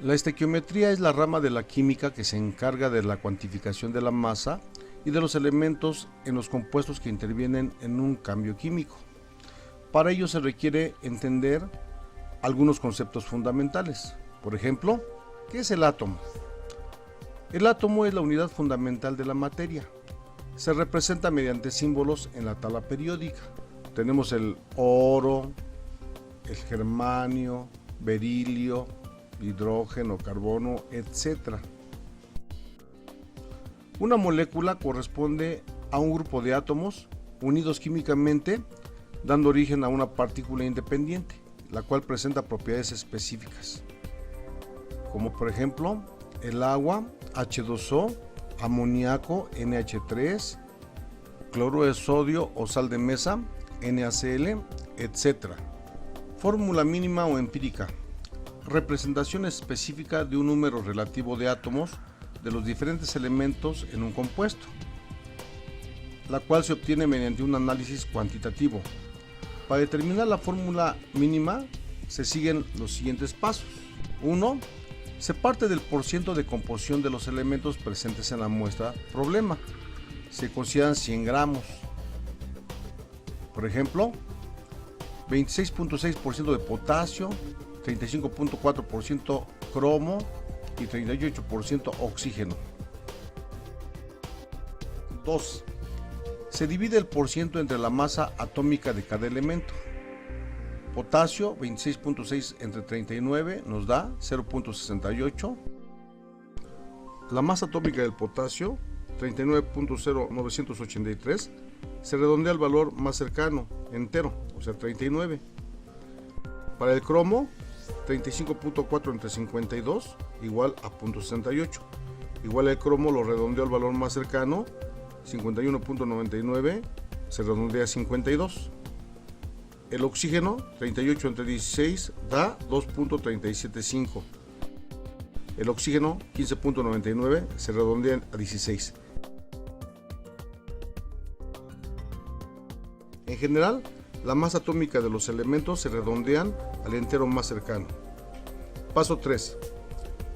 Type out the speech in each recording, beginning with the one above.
La estequiometría es la rama de la química que se encarga de la cuantificación de la masa y de los elementos en los compuestos que intervienen en un cambio químico. Para ello se requiere entender algunos conceptos fundamentales. Por ejemplo, ¿qué es el átomo? El átomo es la unidad fundamental de la materia. Se representa mediante símbolos en la tabla periódica. Tenemos el oro, el germanio, berilio, hidrógeno, carbono, etc. Una molécula corresponde a un grupo de átomos unidos químicamente, dando origen a una partícula independiente, la cual presenta propiedades específicas, como por ejemplo el agua, H2O, amoníaco, NH3, cloruro de sodio o sal de mesa, NaCl, etc. Fórmula mínima o empírica. Representación específica de un número relativo de átomos de los diferentes elementos en un compuesto, la cual se obtiene mediante un análisis cuantitativo. Para determinar la fórmula mínima se siguen los siguientes pasos. 1. Se parte del porciento de composición de los elementos presentes en la muestra problema. Se consideran 100 gramos. Por ejemplo, 26.6% de potasio, 35.4% cromo y 38% oxígeno. 2. Se divide el porciento entre la masa atómica de cada elemento. Potasio 26.6 entre 39 nos da 0.68. La masa atómica del potasio 39.0983 se redondea al valor más cercano, entero, o sea 39. Para el cromo 35.4 entre 52 igual a 0.68. Igual el cromo lo redondeo al valor más cercano, 51.99 se redondea a 52. El oxígeno 38 entre 16 da 2.375. El oxígeno 15.99 se redondea a 16. En general, la masa atómica de los elementos se redondean al entero más cercano. Paso 3.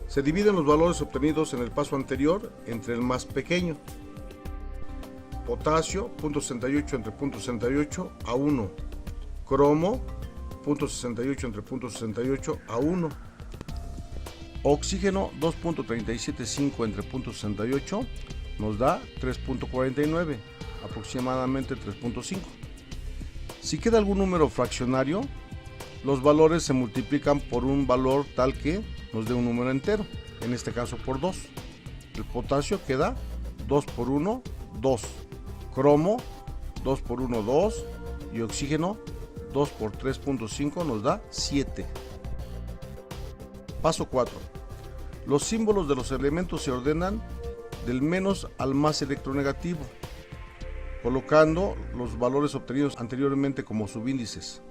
Se dividen los valores obtenidos en el paso anterior entre el más pequeño. Potasio 0.68 entre 0.68 a 1. Cromo 0.68 entre 0.68 a 1. Oxígeno 2.375 entre 0.68 nos da 3.49, aproximadamente 3.5. Si queda algún número fraccionario, los valores se multiplican por un valor tal que nos dé un número entero, en este caso por 2. El potasio queda 2 por 1, 2. Cromo 2 por 1, 2. Y oxígeno 2 por 3.5 nos da 7. Paso 4. Los símbolos de los elementos se ordenan del menos al más electronegativo, colocando los valores obtenidos anteriormente como subíndices,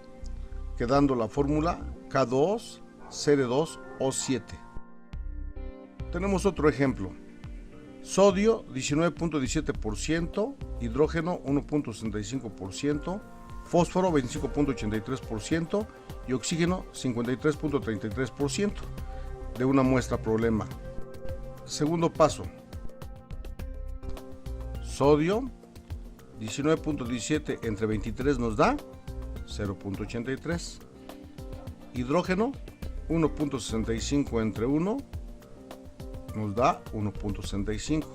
quedando la fórmula K2, Cr2 O7. Tenemos otro ejemplo. Sodio 19.17%, hidrógeno 1.65%, fósforo 25.83% y oxígeno 53.33% de una muestra problema. Segundo paso. Sodio 19.17 entre 23 nos da 0.83. Hidrógeno 1.65 entre 1 nos da 1.65.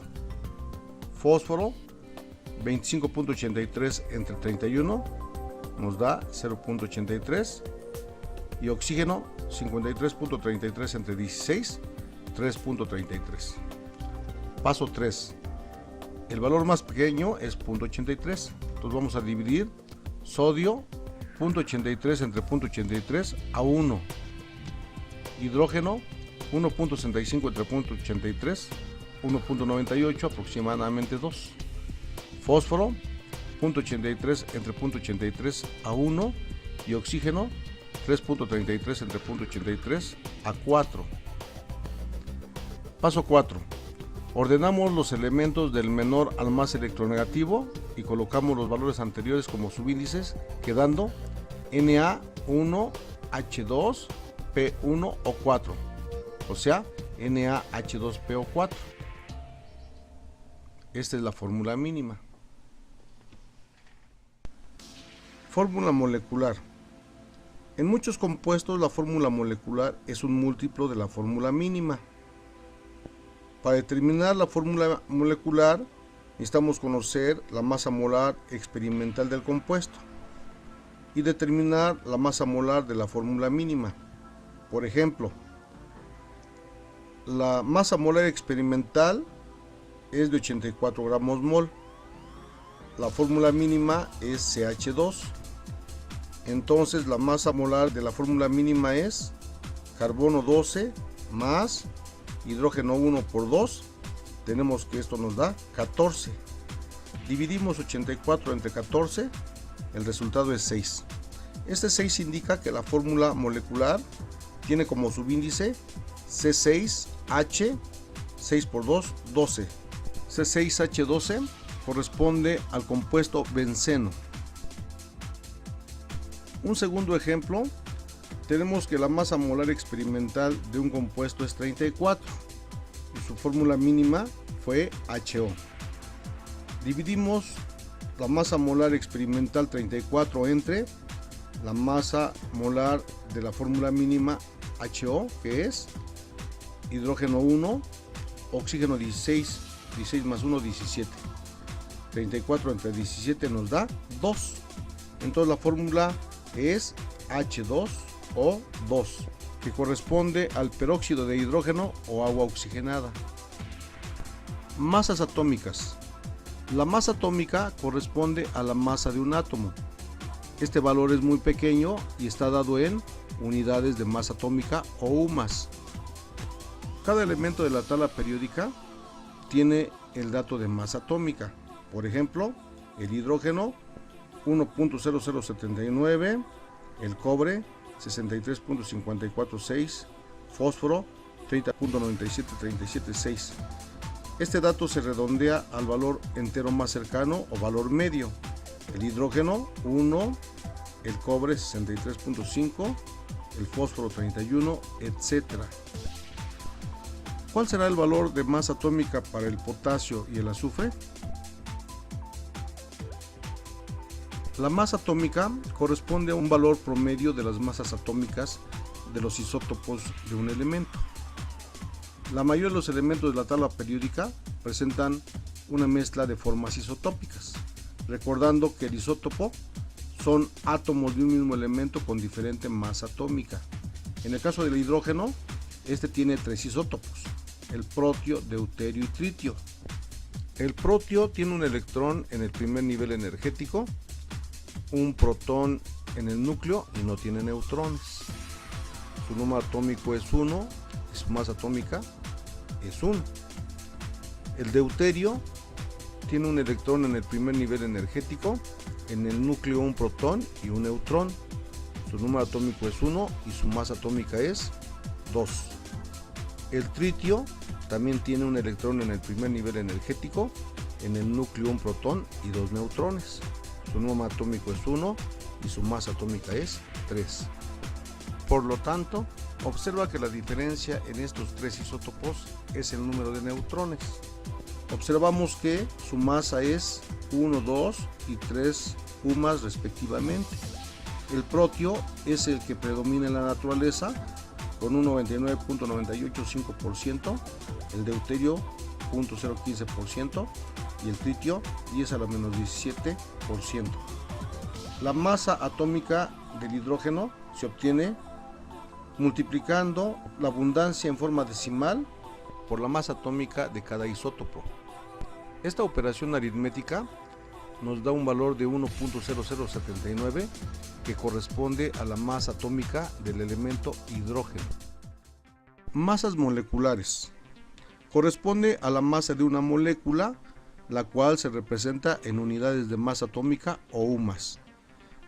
Fósforo 25.83 entre 31 nos da 0.83. Y oxígeno 53.33 entre 16, 3.33. Paso 3. El valor más pequeño es 0.83. Entonces vamos a dividir sodio 0.83 entre 0.83 a 1. Hidrógeno 1.65 entre 0.83, 1.98, aproximadamente 2. Fósforo 0.83 entre 0.83 a 1 y oxígeno 3.33 entre 0.83 a 4. Paso 4. Ordenamos los elementos del menor al más electronegativo y colocamos los valores anteriores como subíndices, quedando Na1, H2, P1 o 4. o sea, NaH2PO4. Esta es la fórmula mínima. Fórmula molecular. En muchos compuestos la fórmula molecular es un múltiplo de la fórmula mínima. Para determinar la fórmula molecular necesitamos conocer la masa molar experimental del compuesto y determinar la masa molar de la fórmula mínima. Por ejemplo, la masa molar experimental es de 84 gramos mol. La fórmula mínima es CH2. Entonces la masa molar de la fórmula mínima es carbono 12 más hidrógeno 1 por 2. Tenemos que esto nos da 14. Dividimos 84 entre 14. El resultado es 6. Este 6 indica que la fórmula molecular tiene como subíndice C6H, 6 por 2, 12. C6H12 corresponde al compuesto benceno. Un segundo ejemplo, tenemos que la masa molar experimental de un compuesto es 34 y su fórmula mínima fue HO. Dividimos la masa molar experimental 34 entre la masa molar de la fórmula mínima HO, que es hidrógeno 1, oxígeno 16, 16 más 1, 17. 34 entre 17 nos da 2. Entonces la fórmula es H2O2, que corresponde al peróxido de hidrógeno o agua oxigenada. Masas atómicas. La masa atómica corresponde a la masa de un átomo. Este valor es muy pequeño y está dado en unidades de masa atómica o UMAS. Cada elemento de la tabla periódica tiene el dato de masa atómica. Por ejemplo, el hidrógeno 1.0079, el cobre 63.546, fósforo 30.97376. Este dato se redondea al valor entero más cercano o valor medio. El hidrógeno 1, el cobre 63.5, el fósforo 31, etc. ¿Cuál será el valor de masa atómica para el potasio y el azufre? La masa atómica corresponde a un valor promedio de las masas atómicas de los isótopos de un elemento. La mayoría de los elementos de la tabla periódica presentan una mezcla de formas isotópicas, recordando que el isótopo son átomos de un mismo elemento con diferente masa atómica. En el caso del hidrógeno, este tiene 3 isótopos: el protio, deuterio y tritio. El protio tiene un electrón en el primer nivel energético, un protón en el núcleo y no tiene neutrones. Su número atómico es 1 y su masa atómica es 1. El deuterio tiene un electrón en el primer nivel energético, en el núcleo un protón y un neutrón. Su número atómico es 1 y su masa atómica es 2. El tritio también tiene un electrón en el primer nivel energético, en el núcleo un protón y 2 neutrones. Su número atómico es 1 y su masa atómica es 3. Por lo tanto, observa que la diferencia en estos 3 isótopos es el número de neutrones. Observamos que su masa es 1, 2 y 3 UMAS respectivamente. El protio es el que predomina en la naturaleza con un 99.985%, el deuterio 0.015% y el tritio 10 a la menos 17%. La masa atómica del hidrógeno se obtiene multiplicando la abundancia en forma decimal por la masa atómica de cada isótopo. Esta operación aritmética nos da un valor de 1.0079 que corresponde a la masa atómica del elemento hidrógeno. Masas moleculares. Corresponde a la masa de una molécula, la cual se representa en unidades de masa atómica o UMAS.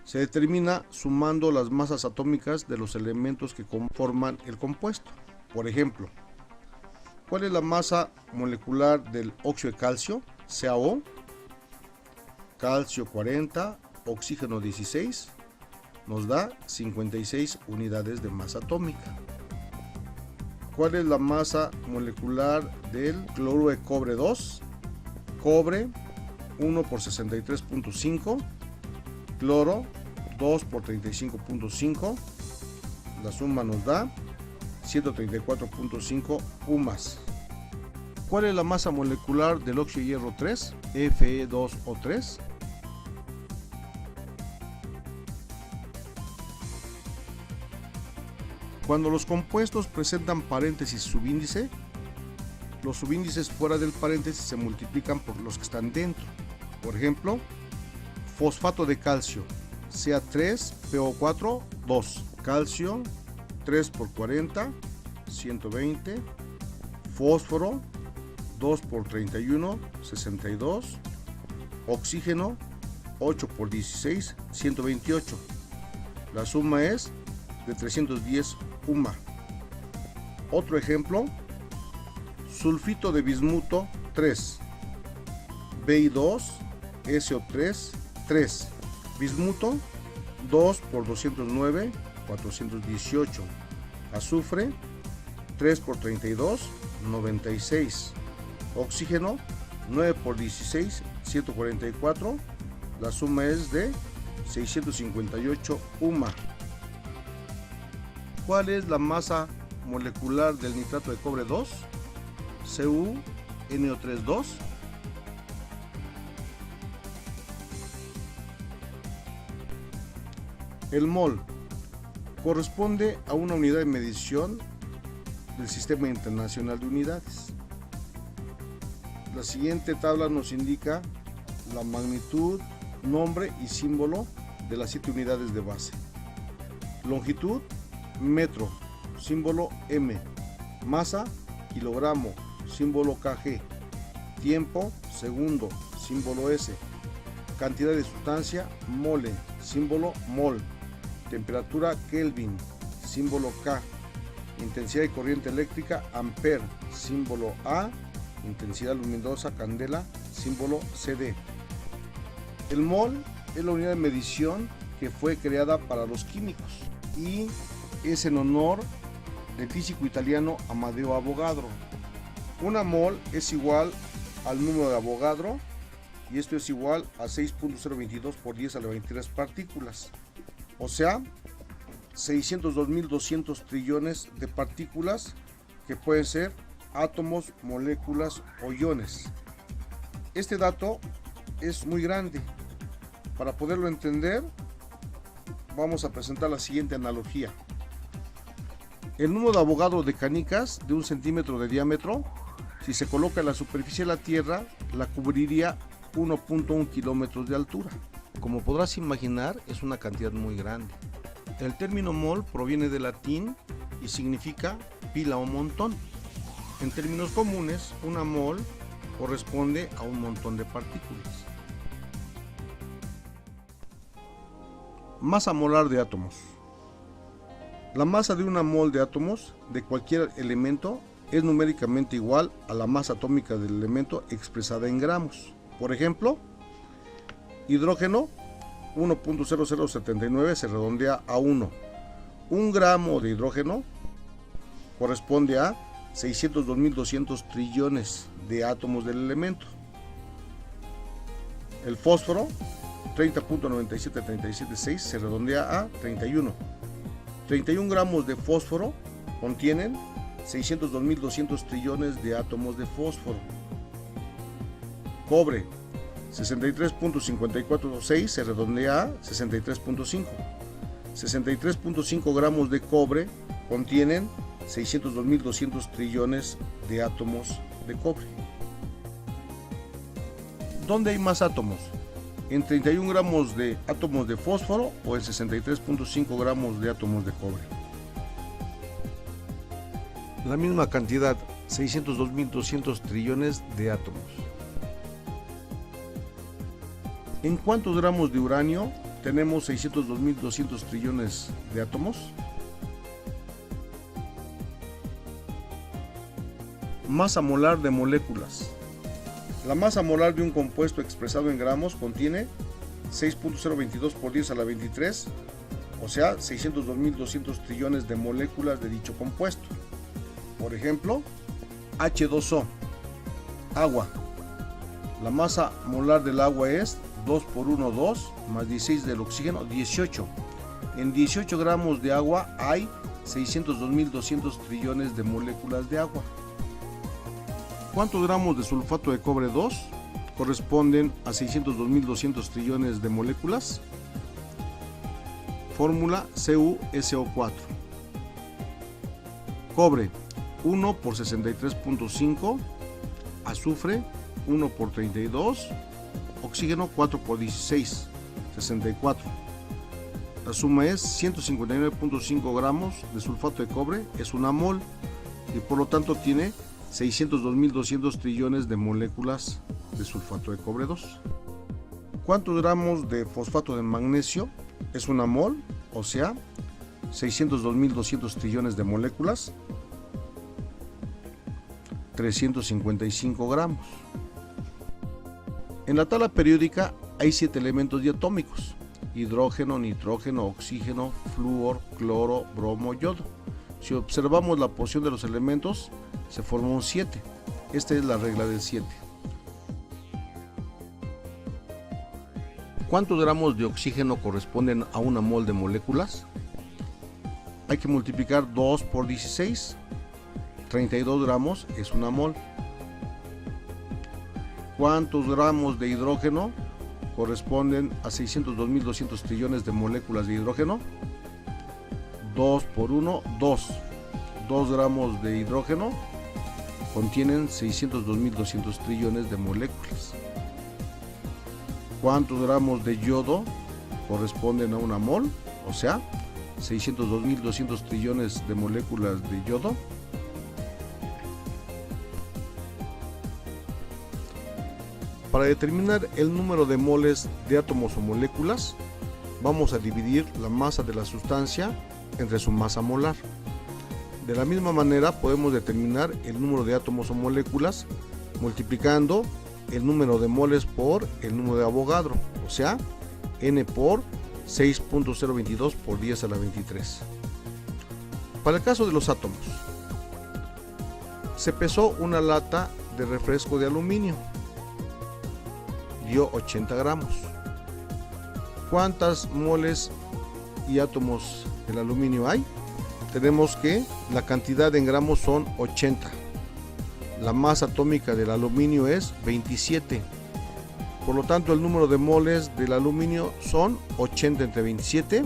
Se determina sumando las masas atómicas de los elementos que conforman el compuesto. Por ejemplo, ¿cuál es la masa molecular del óxido de calcio? CaO. Calcio 40, oxígeno 16, nos da 56 unidades de masa atómica. ¿Cuál es la masa molecular del cloruro de cobre 2? Cobre 1 por 63.5, cloro 2 por 35.5, la suma nos da 134.5 UMAS. ¿Cuál es la masa molecular del óxido de hierro 3? Fe2O3. Cuando los compuestos presentan paréntesis subíndice, los subíndices fuera del paréntesis se multiplican por los que están dentro. Por ejemplo, fosfato de calcio, Ca3PO4 2, calcio 3 por 40, 120, fósforo 2 por 31, 62, oxígeno 8 por 16, 128. La suma es de 310 UMA. Otro ejemplo, sulfito de bismuto 3, Bi2, SO3 3, bismuto 2 por 209, 418, azufre 3 por 32, 96, oxígeno 9 por 16, 144, la suma es de 658 UMA. ¿Cuál es la masa molecular del nitrato de cobre 2? CuNO3 2. El mol corresponde a una unidad de medición del Sistema Internacional de Unidades. La siguiente tabla nos indica la magnitud, nombre y símbolo de las 7 unidades de base. Longitud, metro, símbolo M. Masa, kilogramo, símbolo kg. Tiempo, segundo, símbolo S. Cantidad de sustancia, mole, símbolo mol. Temperatura, Kelvin, símbolo K. Intensidad de corriente eléctrica, ampere, símbolo A. Intensidad luminosa, candela, símbolo CD. El mol es la unidad de medición que fue creada para los químicos y es en honor del físico italiano Amedeo Avogadro. Una mol es igual al número de Avogadro y esto es igual a 6.022 por 10 a la 23 partículas, o sea 602.200 trillones de partículas que pueden ser átomos, moléculas o iones. Este dato es muy grande. Para poderlo entender, vamos a presentar la siguiente analogía. El número de Avogadro de canicas de 1 centímetro de diámetro, si se coloca en la superficie de la Tierra, la cubriría 1.1 kilómetros de altura. Como podrás imaginar, es una cantidad muy grande. El término mol proviene del latín y significa pila o montón. En términos comunes, una mol corresponde a un montón de partículas. Masa molar de átomos. La masa de una mol de átomos de cualquier elemento es numéricamente igual a la masa atómica del elemento expresada en gramos. Por ejemplo, hidrógeno 1.0079 se redondea a 1. Un gramo de hidrógeno corresponde a 602.200 trillones de átomos del elemento. El fósforo 30.97376 se redondea a 31. 31 gramos de fósforo contienen 602.200 trillones de átomos de fósforo. Cobre 63.546 se redondea a 63.5. 63.5 gramos de cobre contienen 602.200 trillones de átomos de cobre. ¿Dónde hay más átomos? ¿En 31 gramos de átomos de fósforo o en 63.5 gramos de átomos de cobre? La misma cantidad, 602.200 trillones de átomos. ¿En cuántos gramos de uranio tenemos 602.200 trillones de átomos? Masa molar de moléculas. La masa molar de un compuesto expresado en gramos contiene 6.022 por 10 a la 23, o sea 602.200 trillones de moléculas de dicho compuesto. Por ejemplo, H2O, agua. La masa molar del agua es 2 por 1, 2, más 16 del oxígeno, 18. En 18 gramos de agua hay 602.200 trillones de moléculas de agua. ¿Cuántos gramos de sulfato de cobre 2 corresponden a 602.200 trillones de moléculas? Fórmula CuSO4. Cobre 1 por 63.5, azufre 1 por 32, oxígeno 4 por 16, 64. La suma es 159.5 gramos de sulfato de cobre, es una mol, y por lo tanto tiene 602.200 trillones de moléculas de sulfato de cobre 2. ¿Cuántos gramos de fosfato de magnesio es una mol? O sea, 602.200 trillones de moléculas, 355 gramos. En la tabla periódica hay 7 elementos diatómicos: hidrógeno, nitrógeno, oxígeno, flúor, cloro, bromo, yodo. Si observamos la posición de los elementos, se forma un 7. Esta es la regla del 7. ¿Cuántos gramos de oxígeno corresponden a una mol de moléculas? Hay que multiplicar 2 por 16. 32 gramos es una mol. ¿Cuántos gramos de hidrógeno corresponden a 602.200 trillones de moléculas de hidrógeno? 2 por 1, 2. 2 gramos de hidrógeno contienen 602.200 trillones de moléculas. ¿Cuántos gramos de yodo corresponden a una mol? O sea, 602.200 trillones de moléculas de yodo. Para determinar el número de moles de átomos o moléculas, vamos a dividir la masa de la sustancia entre su masa molar. De la misma manera podemos determinar el número de átomos o moléculas multiplicando el número de moles por el número de Avogadro, o sea, n por 6.022 por 10 a la 23. Para el caso de los átomos, se pesó una lata de refresco de aluminio, dio 80 gramos. ¿Cuántas moles y átomos del aluminio hay? Tenemos que la cantidad en gramos son 80. La masa atómica del aluminio es 27. Por lo tanto, el número de moles del aluminio son 80 entre 27,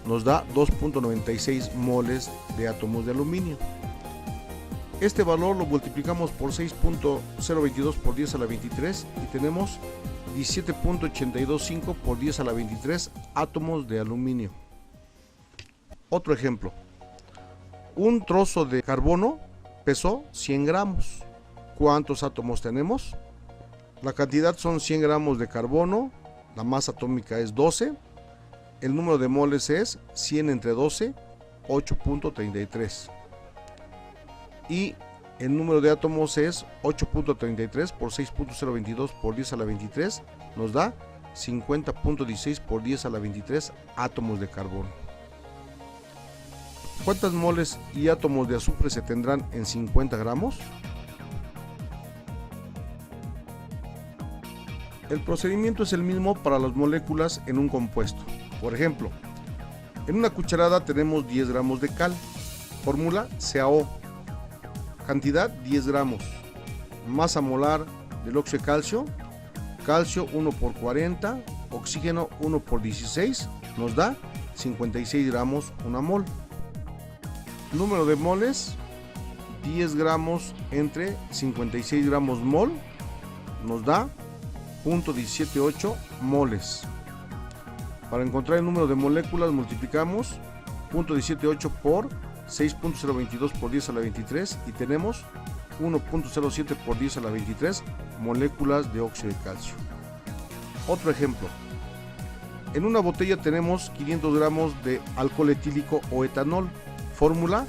nos da 2.96 moles de átomos de aluminio. Este valor lo multiplicamos por 6.022 por 10 a la 23 y tenemos 17.825 por 10 a la 23 átomos de aluminio. Otro ejemplo. Un trozo de carbono pesó 100 gramos. ¿Cuántos átomos tenemos? La cantidad son 100 gramos de carbono, la masa atómica es 12, el número de moles es 100 entre 12, 8.33. Y el número de átomos es 8.33 por 6.022 por 10 a la 23, nos da 50.16 por 10 a la 23 átomos de carbono. ¿Cuántas moles y átomos de azufre se tendrán en 50 gramos? El procedimiento es el mismo para las moléculas en un compuesto. Por ejemplo, en una cucharada tenemos 10 gramos de cal. Fórmula CaO. Cantidad 10 gramos. Masa molar del óxido de calcio. Calcio 1 por 40. Oxígeno 1 por 16. Nos da 56 gramos una mol. Número de moles. 10 gramos entre 56 gramos mol. Nos da 0.178 moles. Para encontrar el número de moléculas multiplicamos 0.178 por 6.022 por 10 a la 23 y tenemos 1.07 por 10 a la 23 moléculas de óxido de calcio. Otro ejemplo. En una botella tenemos 500 gramos de alcohol etílico o etanol. Fórmula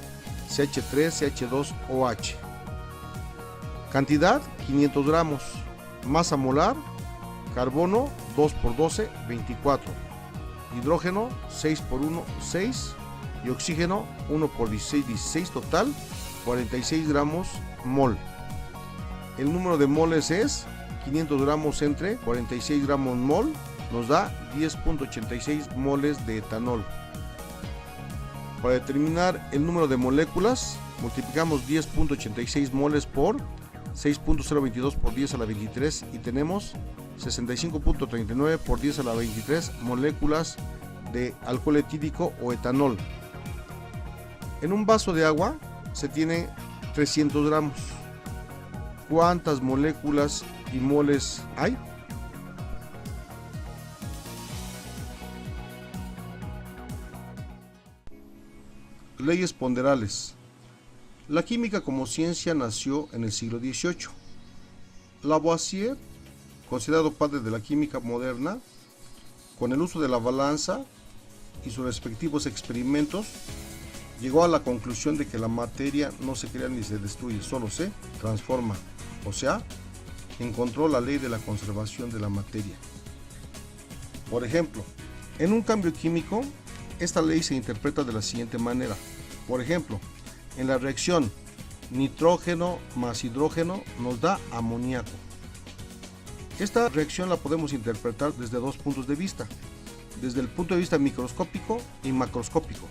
CH3CH2OH. Cantidad 500 gramos. Masa molar carbono 2 por 12, 24. Hidrógeno 6 por 1, 6. Y oxígeno 1 por 16, 16. Total 46 gramos mol. El número de moles es 500 gramos entre 46 gramos mol, nos da 10.86 moles de etanol. Para determinar el número de moléculas, multiplicamos 10.86 moles por 6.022 por 10 a la 23 y tenemos 65.39 por 10 a la 23 moléculas de alcohol etílico o etanol. En un vaso de agua se tiene 300 gramos. ¿Cuántas moléculas y moles hay? Leyes ponderales. La química como ciencia nació en el siglo XVIII. Lavoisier, considerado padre de la química moderna, con el uso de la balanza y sus respectivos experimentos, llegó a la conclusión de que la materia no se crea ni se destruye, solo se transforma. O sea, encontró la ley de la conservación de la materia. Por ejemplo, en un cambio químico, esta ley se interpreta de la siguiente manera. Por ejemplo, en la reacción nitrógeno más hidrógeno nos da amoníaco. Esta reacción la podemos interpretar desde dos puntos de vista, desde el punto de vista microscópico y macroscópico.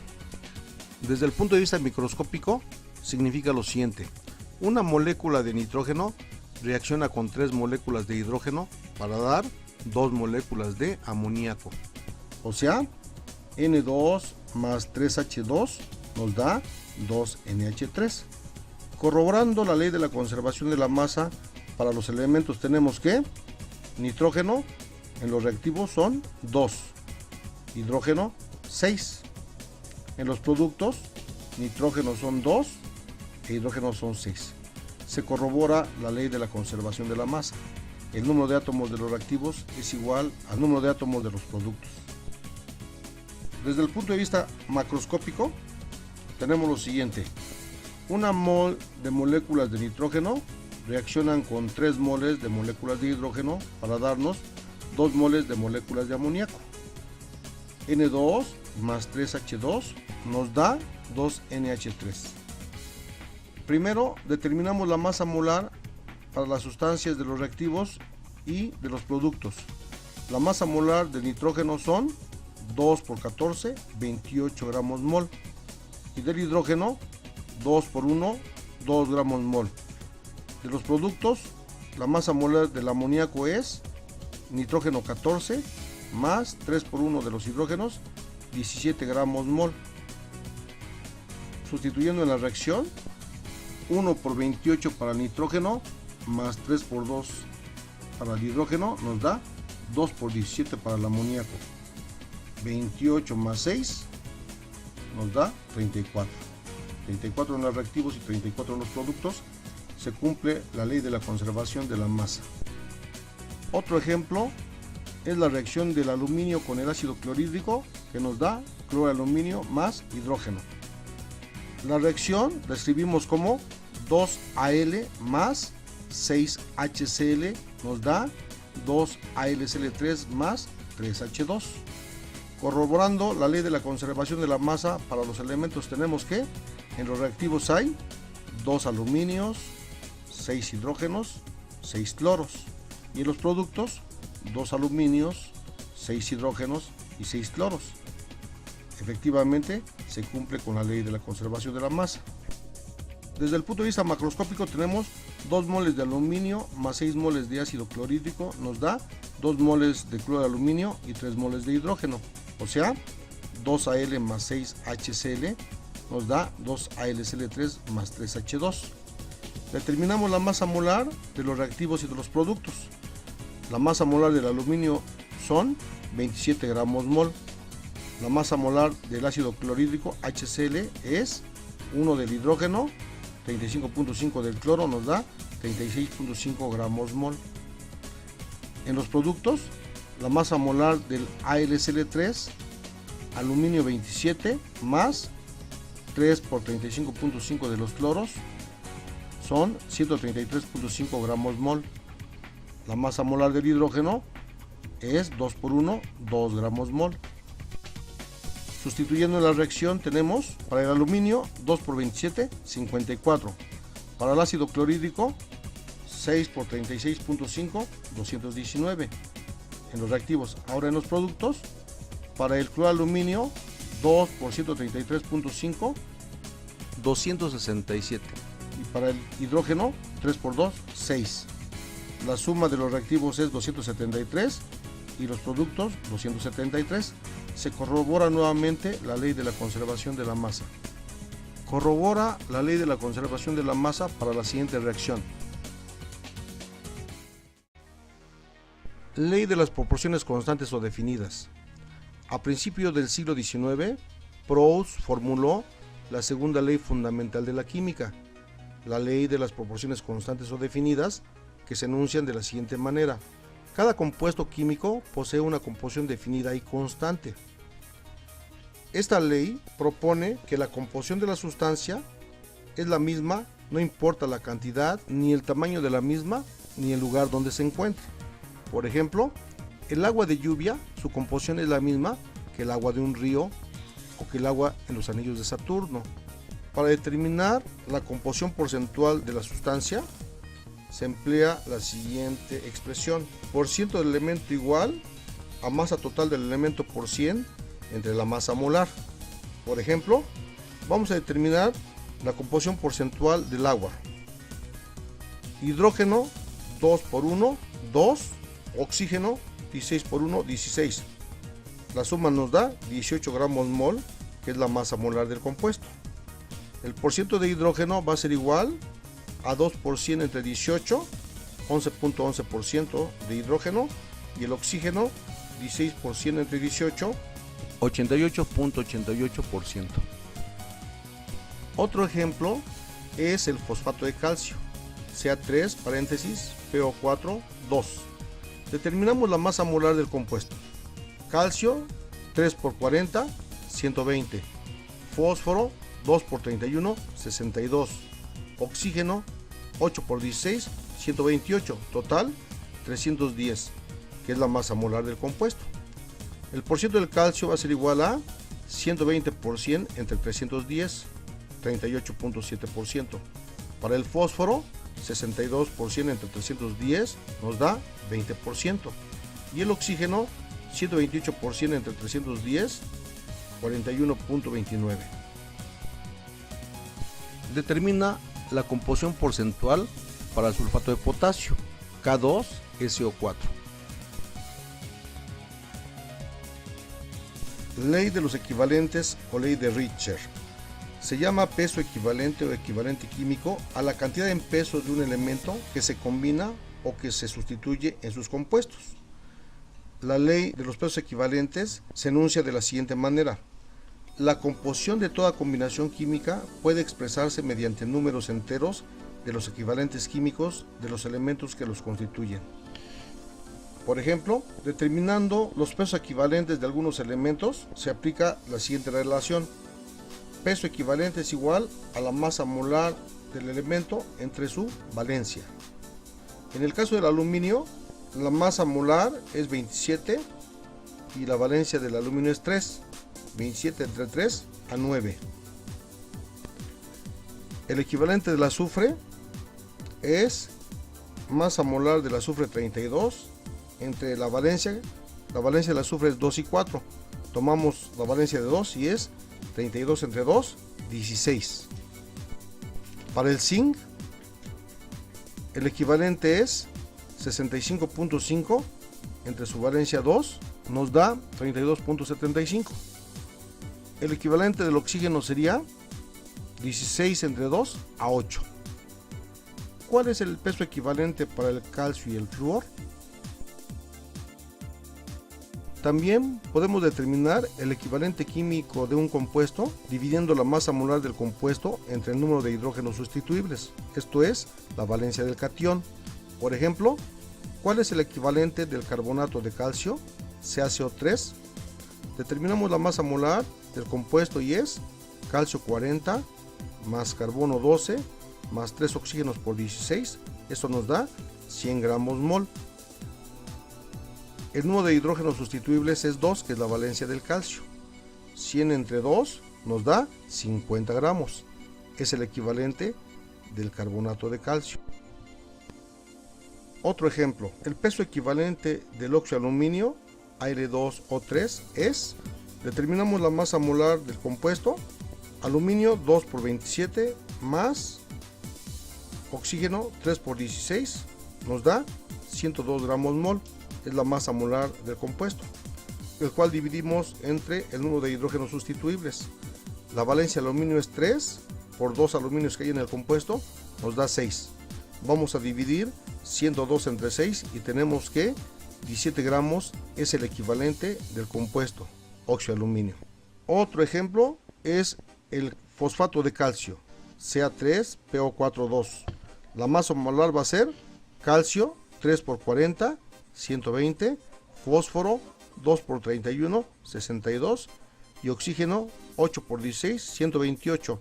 Desde el punto de vista microscópico significa lo siguiente: una molécula de nitrógeno reacciona con 3 moléculas de hidrógeno para dar 2 moléculas de amoníaco. O sea, N2 más 3H2 nos da 2NH3. Corroborando la ley de la conservación de la masa, para los elementos tenemos que nitrógeno en los reactivos son 2, hidrógeno 6. En los productos, nitrógeno son 2 e hidrógeno son 6. Se corrobora la ley de la conservación de la masa. El número de átomos de los reactivos es igual al número de átomos de los productos. Desde el punto de vista macroscópico, tenemos lo siguiente: una mol de moléculas de nitrógeno reaccionan con 3 moles de moléculas de hidrógeno para darnos 2 moles de moléculas de amoníaco. N2 más 3H2 nos da 2NH3. Primero determinamos la masa molar para las sustancias de los reactivos y de los productos. La masa molar del nitrógeno son 2 por 14, 28 gramos mol. Y del hidrógeno, 2 por 1, 2 gramos mol. De los productos, la masa molar del amoníaco es nitrógeno 14 más 3 por 1 de los hidrógenos, 17 gramos mol. Sustituyendo en la reacción, 1 por 28 para el nitrógeno más 3 por 2 para el hidrógeno nos da 2 por 17 para el amoníaco. 28 más 6 nos da 34. 34 en los reactivos y 34 en los productos. Se cumple la ley de la conservación de la masa. Otro ejemplo es la reacción del aluminio con el ácido clorhídrico, que nos da cloro de aluminio más hidrógeno. La reacción la escribimos como 2Al más 6HCl nos da 2AlCl3 más 3H2. Corroborando la ley de la conservación de la masa, para los elementos tenemos que en los reactivos hay 2 aluminios, 6 hidrógenos, 6 cloros. Y en los productos 2 aluminios, 6 hidrógenos y 6 cloros. Efectivamente, se cumple con la ley de la conservación de la masa. Desde el punto de vista macroscópico tenemos 2 moles de aluminio más 6 moles de ácido clorhídrico nos da 2 moles de cloro de aluminio y 3 moles de hidrógeno. O sea, 2Al más 6HCl nos da 2AlCl3 más 3H2. Determinamos la masa molar de los reactivos y de los productos. La masa molar del aluminio son 27 gramos mol. La masa molar del ácido clorhídrico HCl es 1 del hidrógeno, 35.5 del cloro nos da 36.5 gramos mol. En los productos, la masa molar del AlCl3, aluminio 27 más 3 por 35.5 de los cloros son 133.5 gramos mol. La masa molar del hidrógeno es 2 por 1, 2 gramos mol. Sustituyendo la reacción tenemos para el aluminio 2 por 27, 54. Para el ácido clorhídrico 6 por 36.5, 219 en los reactivos. Ahora en los productos, para el cloraluminio 2 por 133.5, 267. Y para el hidrógeno 3 por 2, 6. La suma de los reactivos es 273 y los productos 273. Se corrobora nuevamente la ley de la conservación de la masa. Corrobora la ley de la conservación de la masa para la siguiente reacción. Ley de las proporciones constantes o definidas. A principios del siglo XIX, Proust formuló la segunda ley fundamental de la química, la ley de las proporciones constantes o definidas, que se enuncian de la siguiente manera. Cada compuesto químico posee una composición definida y constante. Esta ley propone que la composición de la sustancia es la misma, no importa la cantidad, ni el tamaño de la misma, ni el lugar donde se encuentre. Por ejemplo, el agua de lluvia, su composición es la misma que el agua de un río o que el agua en los anillos de Saturno. Para determinar la composición porcentual de la sustancia, se emplea la siguiente expresión: por ciento del elemento igual a masa total del elemento por 100 entre la masa molar. Por ejemplo, vamos a determinar la composición porcentual del agua. Hidrógeno 2 por 1, 2. Oxígeno 16 por 1, 16. La suma nos da 18 gramos mol, que es la masa molar del compuesto. El porciento de hidrógeno va a ser igual a 2 por 100 entre 18, 11.11% de hidrógeno, y el oxígeno 16 por 100 entre 18, 88.88%. Otro ejemplo es el fosfato de calcio, Ca3 paréntesis PO4 2. Determinamos la masa molar del compuesto. Calcio 3 por 40, 120. Fósforo 2 por 31, 62. Oxígeno 8 por 16, 128. Total 310, que es la masa molar del compuesto. El porciento del calcio va a ser igual a 120 por 100 entre 310, 38.7%. Para el fósforo, 62 por 100 entre 310 nos da 20%. Y el oxígeno, 128 por 100 entre 310, 41.29. Determina la composición porcentual para el sulfato de potasio, K2SO4. Ley de los equivalentes o ley de Richter. Se llama peso equivalente o equivalente químico a la cantidad en peso de un elemento que se combina o que se sustituye en sus compuestos. La ley de los pesos equivalentes se enuncia de la siguiente manera: la composición de toda combinación química puede expresarse mediante números enteros de los equivalentes químicos de los elementos que los constituyen. Por ejemplo, determinando los pesos equivalentes de algunos elementos, se aplica la siguiente relación: peso equivalente es igual a la masa molar del elemento entre su valencia. En el caso del aluminio, la masa molar es 27 y la valencia del aluminio es 3. 27 entre 3 a 9. El equivalente del azufre es masa molar del azufre 32 entre la valencia del azufre es 2 y 4. Tomamos la valencia de 2 y es 32 entre 2, 16. Para el zinc, el equivalente es 65.5 entre su valencia 2, nos da 32.75. El equivalente del oxígeno sería 16 entre 2 a 8. ¿Cuál es el peso equivalente para el calcio y el flúor? También podemos determinar el equivalente químico de un compuesto dividiendo la masa molar del compuesto entre el número de hidrógenos sustituibles, esto es, la valencia del catión. Por ejemplo, ¿cuál es el equivalente del carbonato de calcio, CaCO3? Determinamos la masa molar del compuesto y es calcio 40 más carbono 12 más 3 oxígenos por 16, eso nos da 100 gramos mol. El número de hidrógenos sustituibles es 2, que es la valencia del calcio. 100 entre 2 nos da 50 gramos. Es el equivalente del carbonato de calcio. Otro ejemplo, el peso equivalente del óxido de aluminio Al2O3 es, determinamos la masa molar del compuesto, aluminio 2 por 27 más oxígeno 3 por 16 nos da 102 gramos mol, es la masa molar del compuesto, el cual dividimos entre el número de hidrógenos sustituibles. La valencia de aluminio es 3 por 2 aluminios que hay en el compuesto, nos da 6. Vamos a dividir 102 entre 6 y tenemos que 17 gramos es el equivalente del compuesto óxido de aluminio. Otro ejemplo es el fosfato de calcio, Ca3PO42. La masa molar va a ser calcio 3 por 40, 120, fósforo 2 por 31, 62 y oxígeno 8 por 16, 128.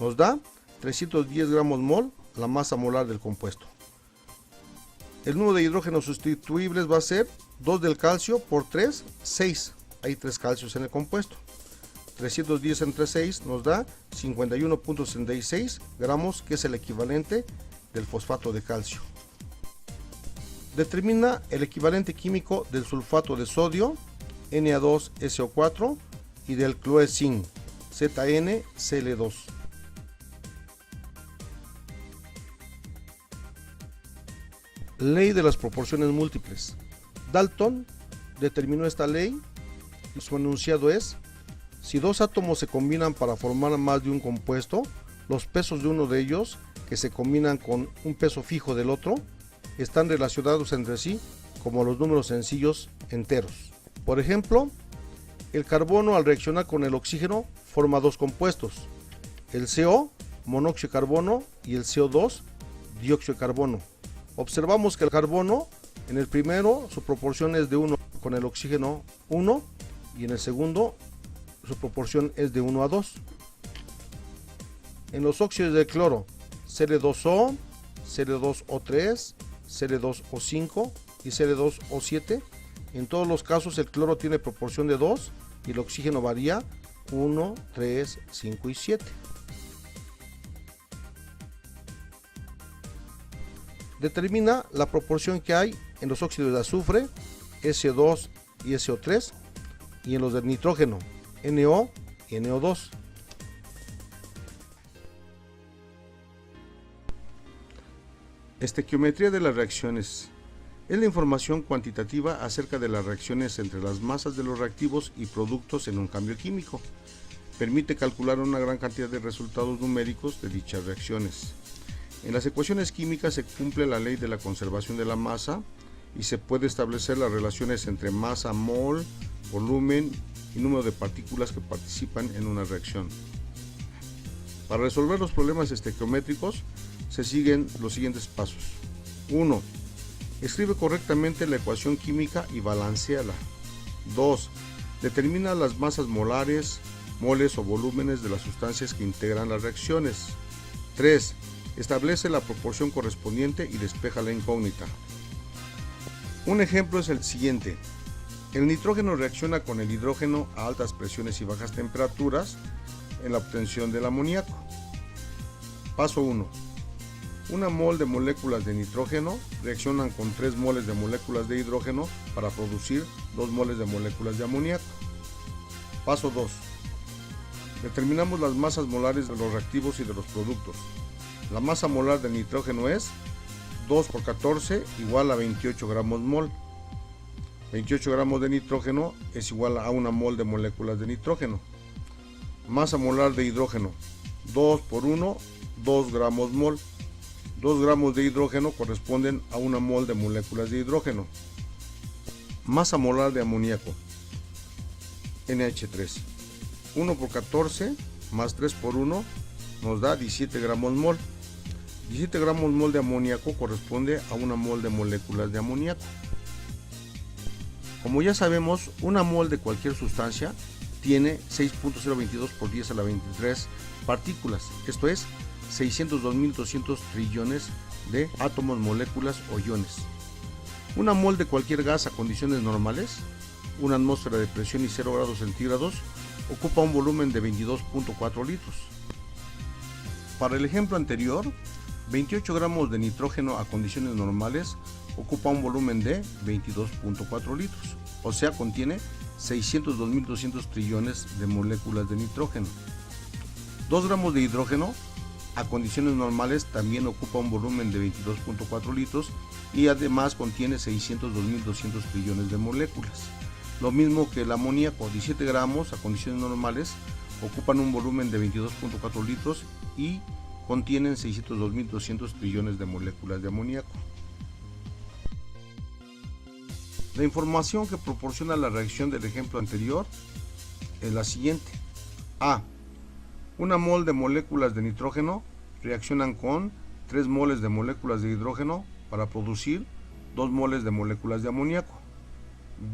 Nos da 310 gramos mol la masa molar del compuesto. El número de hidrógenos sustituibles va a ser 2 del calcio por 3, 6. Hay 3 calcios en el compuesto. 310 entre 6 nos da 51.66 gramos, que es el equivalente del fosfato de calcio. Determina el equivalente químico del sulfato de sodio, Na2SO4, y del cloezin, ZnCl2. Ley de las proporciones múltiples. Dalton determinó esta ley y su enunciado es: si dos átomos se combinan para formar más de un compuesto, los pesos de uno de ellos, que se combinan con un peso fijo del otro, están relacionados entre sí como los números sencillos enteros. Por ejemplo, el carbono al reaccionar con el oxígeno forma dos compuestos, el CO, monóxido de carbono, y el CO2, dióxido de carbono. Observamos que el carbono, en el primero, su proporción es de 1 con el oxígeno 1, y en el segundo, su proporción es de 1 a 2. En los óxidos de cloro, Cl2O, Cl2O3, Cl2O5 y Cl2O7, en todos los casos el cloro tiene proporción de 2 y el oxígeno varía 1, 3, 5 y 7. Determina la proporción que hay en los óxidos de azufre, SO2 y SO3, y en los de nitrógeno, NO y NO2. Estequiometría de las reacciones. Es la información cuantitativa acerca de las reacciones entre las masas de los reactivos y productos en un cambio químico. Permite calcular una gran cantidad de resultados numéricos de dichas reacciones. En las ecuaciones químicas se cumple la ley de la conservación de la masa y se puede establecer las relaciones entre masa mol, volumen y número de partículas que participan en una reacción. Para resolver los problemas estequiométricos se siguen los siguientes pasos. 1. Escribe correctamente la ecuación química y balanceala. 2. Determina las masas molares, moles o volúmenes de las sustancias que integran las reacciones. 3. Establece la proporción correspondiente y despeja la incógnita. Un ejemplo es el siguiente. El nitrógeno reacciona con el hidrógeno a altas presiones y bajas temperaturas en la obtención del amoníaco. Paso 1. Una mol de moléculas de nitrógeno reaccionan con 3 moles de moléculas de hidrógeno para producir 2 moles de moléculas de amoníaco. Paso 2. Determinamos las masas molares de los reactivos y de los productos. La masa molar de nitrógeno es 2 por 14 igual a 28 gramos mol. 28 gramos de nitrógeno es igual a 1 mol de moléculas de nitrógeno. Masa molar de hidrógeno, 2 por 1, 2 gramos mol. 2 gramos de hidrógeno corresponden a 1 mol de moléculas de hidrógeno. Masa molar de amoníaco, NH3, 1 por 14 más 3 por 1 nos da 17 gramos mol. 17 gramos mol de amoníaco corresponde a 1 mol de moléculas de amoníaco. Como ya sabemos, 1 mol de cualquier sustancia tiene 6.022 por 10 a la 23 partículas, esto es 602.200 trillones de átomos, moléculas o iones. 1 mol de cualquier gas a condiciones normales, una atmósfera de presión y 0 grados centígrados, ocupa un volumen de 22.4 litros. Para el ejemplo anterior, 28 gramos de nitrógeno a condiciones normales ocupa un volumen de 22.4 litros, o sea, contiene 602.200 trillones de moléculas de nitrógeno. 2 gramos de hidrógeno a condiciones normales también ocupa un volumen de 22.4 litros y además contiene 602.200 trillones de moléculas. Lo mismo que el amoníaco, 17 gramos a condiciones normales ocupan un volumen de 22.4 litros y contienen 602.200 trillones de moléculas de amoníaco. La información que proporciona la reacción del ejemplo anterior es la siguiente. A. Una mol de moléculas de nitrógeno reaccionan con 3 moles de moléculas de hidrógeno para producir 2 moles de moléculas de amoníaco.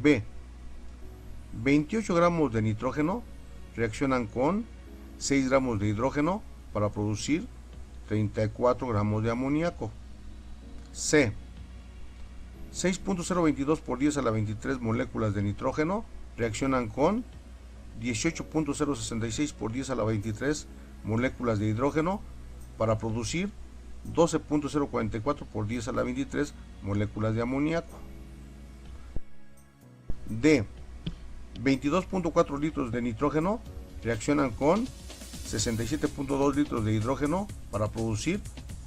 B. 28 gramos de nitrógeno reaccionan con 6 gramos de hidrógeno para producir 34 gramos de amoníaco. C. 6.022 por 10 a la 23 moléculas de nitrógeno reaccionan con 18.066 por 10 a la 23 moléculas de hidrógeno para producir 12.044 por 10 a la 23 moléculas de amoníaco. D. 22.4 litros de nitrógeno reaccionan con 67.2 litros de hidrógeno para producir